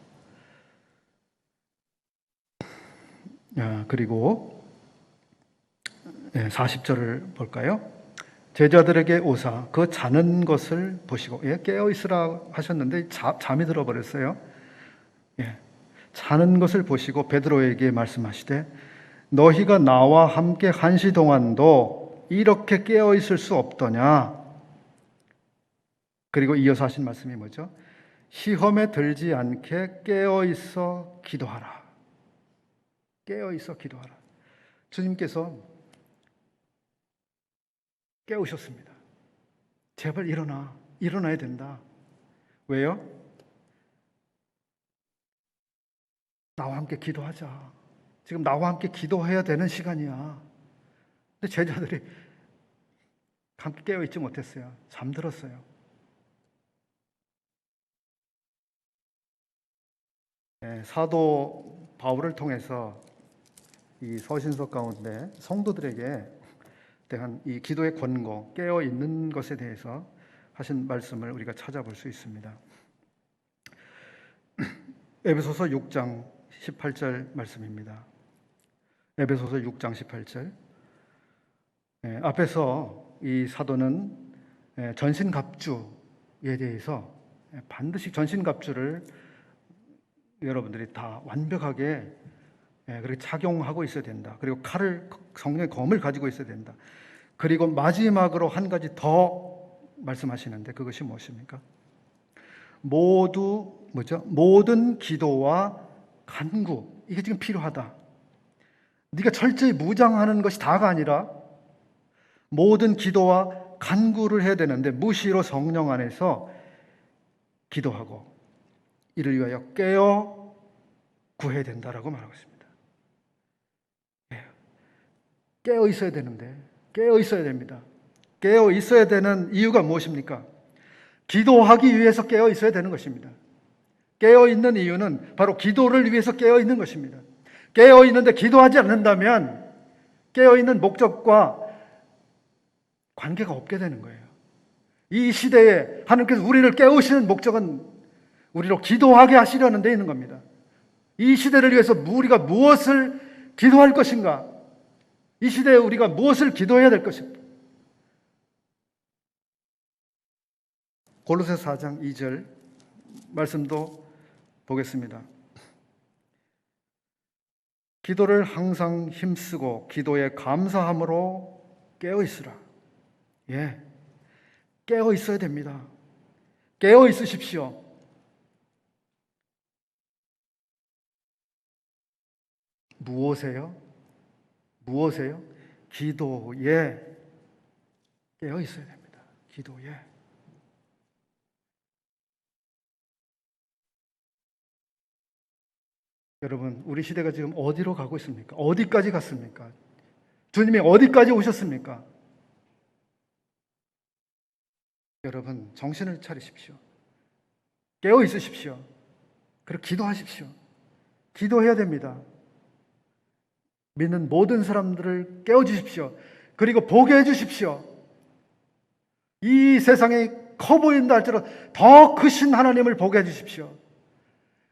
그리고 40절을 볼까요? 제자들에게 오사 그 자는 것을 보시고, 깨어 있으라 하셨는데 잠이 들어버렸어요. 자는 것을 보시고 베드로에게 말씀하시되 너희가 나와 함께 1시 동안도 이렇게 깨어 있을 수 없더냐. 그리고 이어서 하신 말씀이 뭐죠? 시험에 들지 않게 깨어 있어 기도하라. 깨어 있어 기도하라. 주님께서 깨우셨습니다. 제발 일어나. 일어나야 된다. 왜요? 나와 함께 기도하자. 지금 나와 함께 기도해야 되는 시간이야. 근데 제자들이 함께 깨어있지 못했어요. 잠들었어요. 사도 바울을 통해서 이 서신서 가운데 성도들에게 대한 이 기도의 권고, 깨어 있는 것에 대해서 하신 말씀을 우리가 찾아볼 수 있습니다. 에베소서 6장 18절 말씀입니다. 에베소서 6장 18절. 앞에서 이 사도는 전신갑주에 대해서 반드시 전신갑주를 여러분들이 다 완벽하게 그렇게 착용하고 있어야 된다. 그리고 칼을, 성령의 검을 가지고 있어야 된다. 그리고 마지막으로 한 가지 더 말씀하시는데 그것이 무엇입니까? 모든 기도와 간구, 이게 지금 필요하다. 네가 철저히 무장하는 것이 다가 아니라 모든 기도와 간구를 해야 되는데 무시로 성령 안에서 기도하고 이를 위하여 깨어 구해야 된다라고 말하고 있습니다. 깨어 있어야 되는데, 깨어 있어야 됩니다. 깨어 있어야 되는 이유가 무엇입니까? 기도하기 위해서 깨어 있어야 되는 것입니다. 깨어 있는 이유는 바로 기도를 위해서 깨어 있는 것입니다. 깨어 있는데 기도하지 않는다면 깨어 있는 목적과 관계가 없게 되는 거예요. 이 시대에 하나님께서 우리를 깨우시는 목적은 우리로 기도하게 하시려는 데 있는 겁니다. 이 시대를 위해서 우리가 무엇을 기도할 것인가? 이 시대에 우리가 무엇을 기도해야 될 것인가? 골로새서 4장 2절 말씀도 보겠습니다. 기도를 항상 힘쓰고 기도에 감사함으로 깨어 있으라. 깨어 있어야 됩니다. 깨어 있으십시오. 무엇에요? 기도에 깨어 있어야 됩니다. 기도에. 여러분, 우리 시대가 지금 어디로 가고 있습니까? 어디까지 갔습니까? 주님이 어디까지 오셨습니까? 여러분, 정신을 차리십시오. 깨어 있으십시오. 그리고 기도하십시오. 기도해야 됩니다. 믿는 모든 사람들을 깨워주십시오. 그리고 보게 해주십시오. 이 세상에 커 보인다 할지라도 더 크신 하나님을 보게 해주십시오.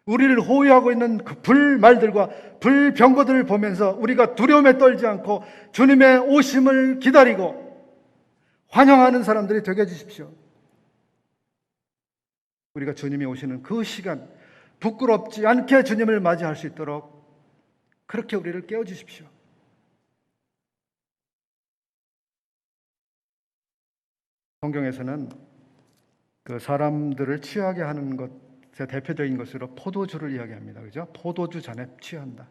우리를 호위하고 있는 그 불말들과 불병거들을 보면서 우리가 두려움에 떨지 않고 주님의 오심을 기다리고 환영하는 사람들이 되게 해주십시오. 우리가 주님이 오시는 그 시간 부끄럽지 않게 주님을 맞이할 수 있도록 그렇게 우리를 깨워주십시오. 성경에서는 그 사람들을 취하게 하는 것의 대표적인 것으로 포도주를 이야기합니다. 그죠? 포도주 잔에 취한다.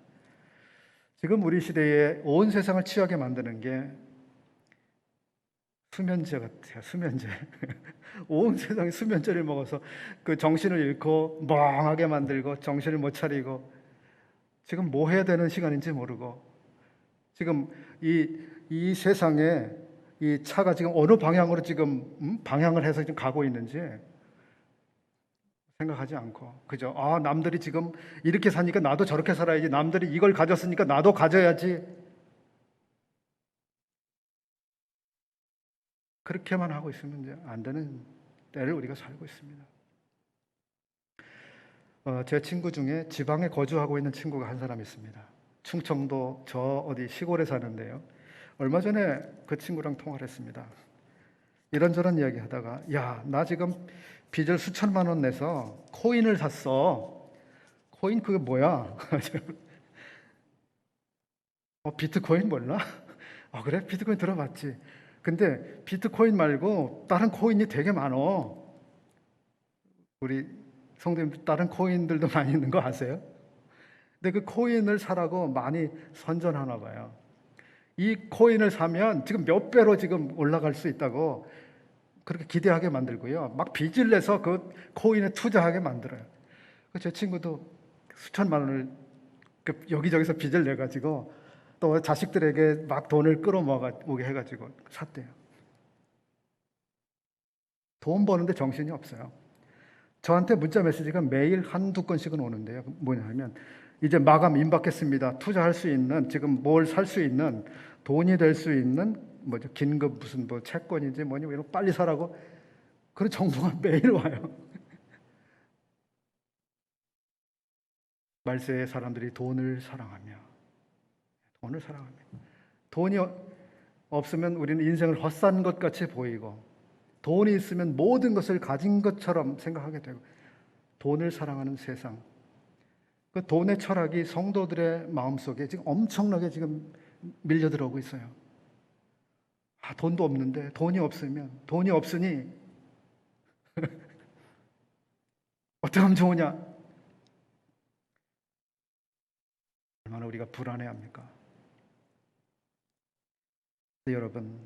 지금 우리 시대에 온 세상을 취하게 만드는 게 수면제 같아요. 수면제. 온 세상이 수면제를 먹어서 그 정신을 잃고 멍하게 만들고 정신을 못 차리고 지금 뭐 해야 되는 시간인지 모르고 지금 이 세상에 이 차가 지금 어느 방향으로 지금 방향을 해서 지금 가고 있는지 생각하지 않고 그죠? 아, 남들이 지금 이렇게 사니까 나도 저렇게 살아야지. 남들이 이걸 가졌으니까 나도 가져야지. 그렇게만 하고 있으면 이제 안 되는 때를 우리가 살고 있습니다. 제 친구 중에 지방에 거주하고 있는 친구가 한 사람 있습니다. 충청도 저 어디 시골에 사는데요. 얼마 전에 그 친구랑 통화를 했습니다. 이런저런 이야기 하다가 야, 나 지금 빚을 수천만 원 내서 코인을 샀어. 코인 그게 뭐야? 비트코인 몰라? 그래? 비트코인 들어봤지. 근데 비트코인 말고 다른 코인이 되게 많어. 우리 성도님 다른 코인들도 많이 있는 거 아세요? 근데 그 코인을 사라고 많이 선전하나 봐요. 이 코인을 사면 지금 몇 배로 지금 올라갈 수 있다고 그렇게 기대하게 만들고요. 막 빚을 내서 그 코인에 투자하게 만들어요. 제 친구도 수천만 원을 여기저기서 빚을 내가지고 또 자식들에게 막 돈을 끌어모게 해가지고 샀대요. 돈 버는데 정신이 없어요. 저한테 문자 메시지가 매일 한두 건씩은 오는데요. 뭐냐면 이제 마감 임박했습니다. 투자할 수 있는 지금 뭘 살 수 있는 돈이 될 수 있는 뭐죠? 긴급 무슨 뭐 채권인지 뭐니 이런 거 빨리 사라고 그런 정보가 매일 와요. 말세의 사람들이 돈을 사랑하며 돈이 없으면 우리는 인생을 헛산 것 같이 보이고 돈이 있으면 모든 것을 가진 것처럼 생각하게 되고 돈을 사랑하는 세상. 그 돈의 철학이 성도들의 마음속에 지금 엄청나게 지금 밀려 들어오고 있어요. 돈도 없는데 돈이 없으니 어떻게 하면 좋으냐? 얼마나 우리가 불안해합니까? 여러분,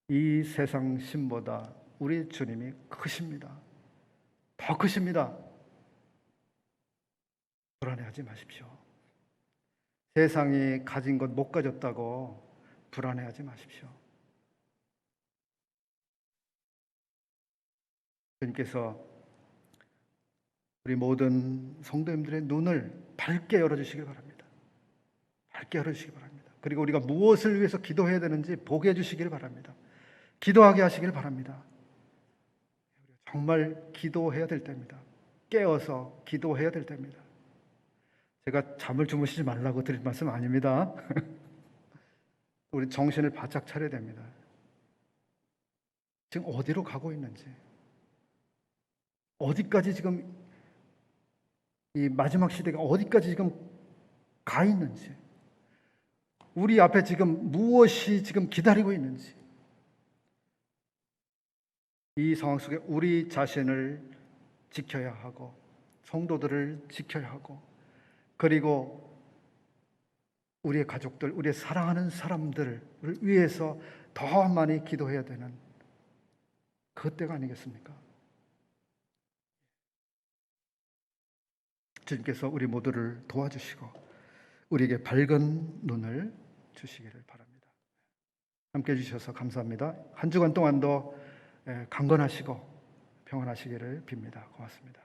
이 세상 신보다 우리 주님이 크십니다. 더 크십니다. 불안해하지 마십시오. 세상이 가진 것 못 가졌다고 불안해하지 마십시오. 주님께서 우리 모든 성도님들의 눈을 밝게 열어주시길 바랍니다. 밝게 열어주시기 바랍니다. 그리고 우리가 무엇을 위해서 기도해야 되는지 보게 해주시길 바랍니다. 기도하게 하시길 바랍니다. 정말 기도해야 될 때입니다. 깨어서 기도해야 될 때입니다. 제가 잠을 주무시지 말라고 드릴 말씀 아닙니다. 우리 정신을 바짝 차려야 됩니다. 지금 어디로 가고 있는지, 어디까지 지금 이 마지막 시대가 어디까지 지금 가 있는지, 우리 앞에 지금 무엇이 지금 기다리고 있는지, 이 상황 속에 우리 자신을 지켜야 하고 성도들을 지켜야 하고 그리고 우리의 가족들, 우리의 사랑하는 사람들을 위해서 더 많이 기도해야 되는 그때가 아니겠습니까? 주님께서 우리 모두를 도와주시고 우리에게 밝은 눈을 주시기를 바랍니다. 함께해 주셔서 감사합니다. 한 주간 동안도 강건하시고 평안하시기를 빕니다. 고맙습니다.